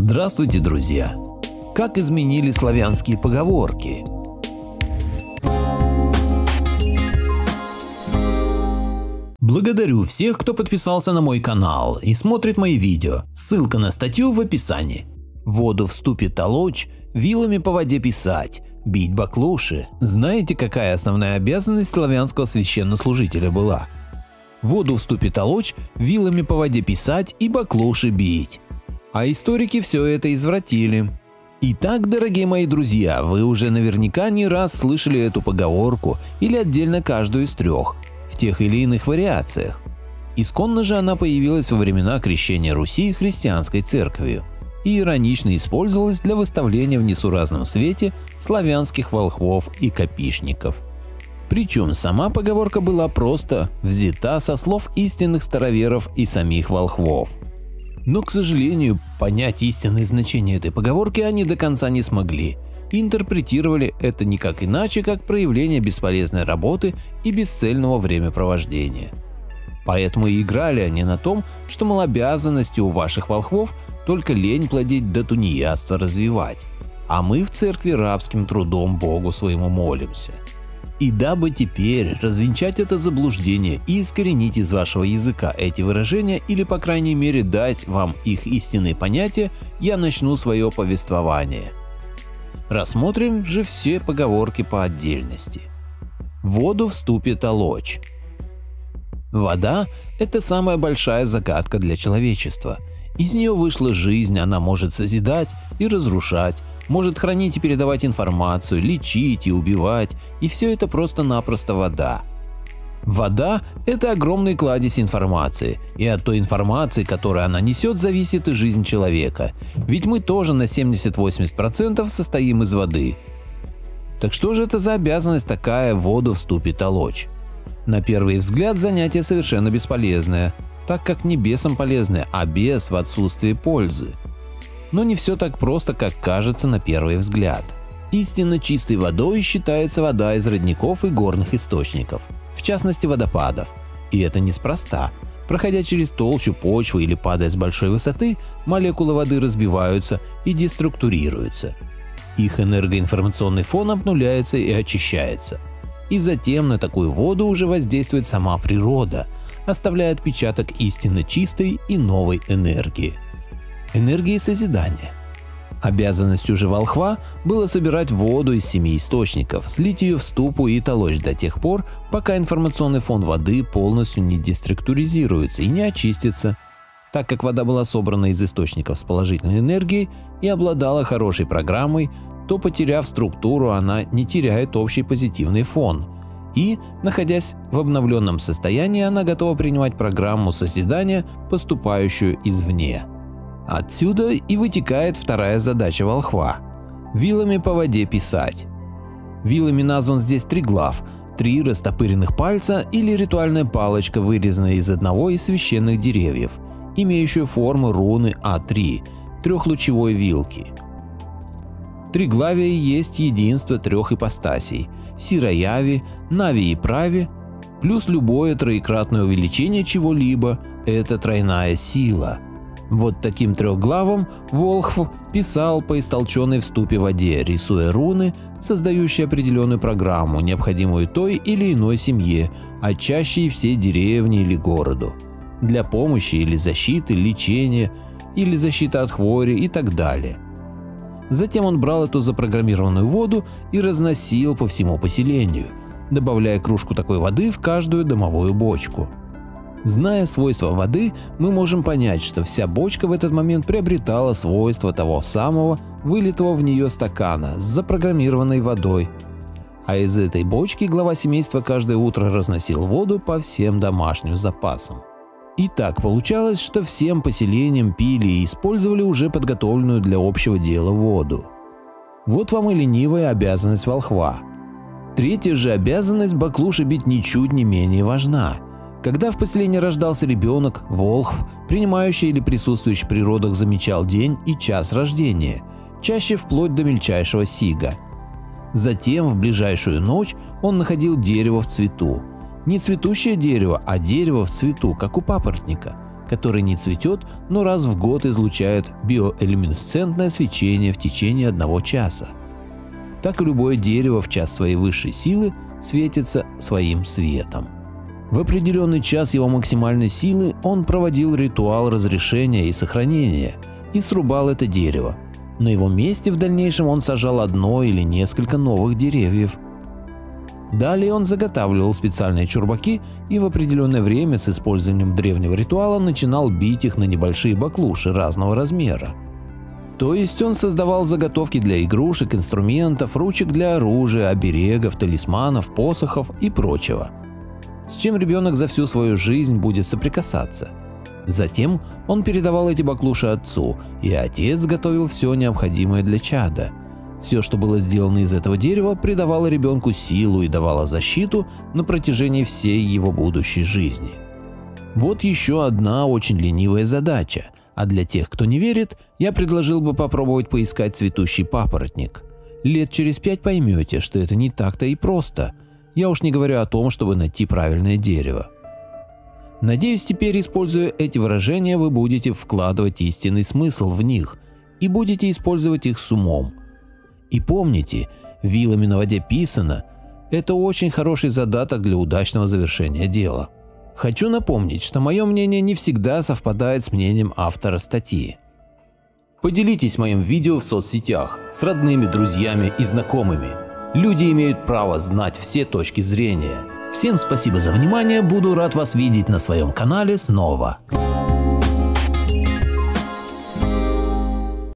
Здравствуйте, друзья! Как изменили славянские поговорки? Благодарю всех, кто подписался на мой канал и смотрит мои видео. Ссылка на статью в описании. Воду в ступе толочь, вилами по воде писать, бить баклуши. Знаете, какая основная обязанность славянского священнослужителя была? Воду в ступе толочь, вилами по воде писать и баклуши бить. А историки все это извратили. Итак, дорогие мои друзья, вы уже наверняка не раз слышали эту поговорку или отдельно каждую из трех, в тех или иных вариациях. Исконно же она появилась во времена крещения Руси христианской церковью и иронично использовалась для выставления в несуразном свете славянских волхвов и копишников. Причем сама поговорка была просто взята со слов истинных староверов и самих волхвов. Но, к сожалению, понять истинное значение этой поговорки они до конца не смогли и интерпретировали это никак иначе, как проявление бесполезной работы и бесцельного времяпровождения. Поэтому и играли они на том, что, мол, обязанности у ваших волхвов только лень плодить да тунеядство развивать, а мы в церкви рабским трудом Богу своему молимся. И дабы теперь развенчать это заблуждение и искоренить из вашего языка эти выражения или, по крайней мере, дать вам их истинные понятия, я начну свое повествование. Рассмотрим же все поговорки по отдельности. Воду в ступе толочь. Вода – это самая большая загадка для человечества. Из нее вышла жизнь, она может созидать и разрушать, может хранить и передавать информацию, лечить и убивать, и все это просто-напросто вода. Вода – это огромный кладезь информации, и от той информации, которую она несет, зависит и жизнь человека, ведь мы тоже на 70-80% состоим из воды. Так что же это за обязанность такая воду в ступе толочь? На первый взгляд занятие совершенно бесполезное, так как не бесам полезное, а бес в отсутствии пользы. Но не все так просто, как кажется на первый взгляд. Истинно чистой водой считается вода из родников и горных источников, в частности водопадов. И это неспроста. Проходя через толщу почвы или падая с большой высоты, молекулы воды разбиваются и деструктурируются. Их энергоинформационный фон обнуляется и очищается. И затем на такую воду уже воздействует сама природа, оставляя отпечаток истинно чистой и новой энергии. Энергии созидания. Обязанностью же волхва было собирать воду из 7 источников, слить ее в ступу и толочь до тех пор, пока информационный фон воды полностью не деструктуризируется и не очистится. Так как вода была собрана из источников с положительной энергией и обладала хорошей программой, то, потеряв структуру, она не теряет общий позитивный фон. И, находясь в обновленном состоянии, она готова принимать программу созидания, поступающую извне. Отсюда и вытекает вторая задача волхва – вилами по воде писать. Вилами назван здесь триглав – 3 растопыренных пальца или ритуальная палочка, вырезанная из одного из священных деревьев, имеющую форму руны А3 – трехлучевой вилки. Триглавие есть единство 3 ипостасей – сирояви, нави и прави, плюс любое троекратное увеличение чего-либо – это тройная сила. Вот таким трехглавом волхв писал по истолченной в ступе воде, рисуя руны, создающие определенную программу, необходимую той или иной семье, а чаще и всей деревне или городу, для помощи или защиты, лечения или защиты от хвори и так далее. Затем он брал эту запрограммированную воду и разносил по всему поселению, добавляя кружку такой воды в каждую домовую бочку. Зная свойства воды, мы можем понять, что вся бочка в этот момент приобретала свойства того самого вылитого в нее стакана с запрограммированной водой. А из этой бочки глава семейства каждое утро разносил воду по всем домашним запасам. И так получалось, что всем поселениям пили и использовали уже подготовленную для общего дела воду. Вот вам и ленивая обязанность волхва. Третья же обязанность баклуши бить ничуть не менее важна. Когда в поселении рождался ребенок, волхв, принимающий или присутствующий при родах, замечал день и час рождения, чаще вплоть до мельчайшего сига. Затем в ближайшую ночь он находил дерево в цвету. Не цветущее дерево, а дерево в цвету, как у папоротника. который не цветет, но раз в год излучает биолюминесцентное свечение в течение 1 часа. Так и любое дерево в час своей высшей силы светится своим светом. В определенный час его максимальной силы он проводил ритуал разрешения и сохранения и срубал это дерево. На его месте в дальнейшем он сажал 1 или несколько новых деревьев. Далее он заготавливал специальные чурбаки и в определенное время с использованием древнего ритуала начинал бить их на небольшие баклуши разного размера. То есть он создавал заготовки для игрушек, инструментов, ручек для оружия, оберегов, талисманов, посохов и прочего, с чем ребенок за всю свою жизнь будет соприкасаться. Затем он передавал эти баклуши отцу, и отец готовил все необходимое для чада. Все, что было сделано из этого дерева, придавало ребенку силу и давало защиту на протяжении всей его будущей жизни. Вот еще одна очень ленивая задача, а для тех, кто не верит, я предложил бы попробовать поискать цветущий папоротник. Лет через 5 поймете, что это не так-то и просто. Я уж не говорю о том, чтобы найти правильное дерево. Надеюсь, теперь, используя эти выражения, вы будете вкладывать истинный смысл в них и будете использовать их с умом. И помните, вилами на воде писано – это очень хороший задаток для удачного завершения дела. Хочу напомнить, что мое мнение не всегда совпадает с мнением автора статьи. Поделитесь моим видео в соцсетях с родными, друзьями и знакомыми. Люди имеют право знать все точки зрения. Всем спасибо за внимание, буду рад вас видеть на своем канале снова.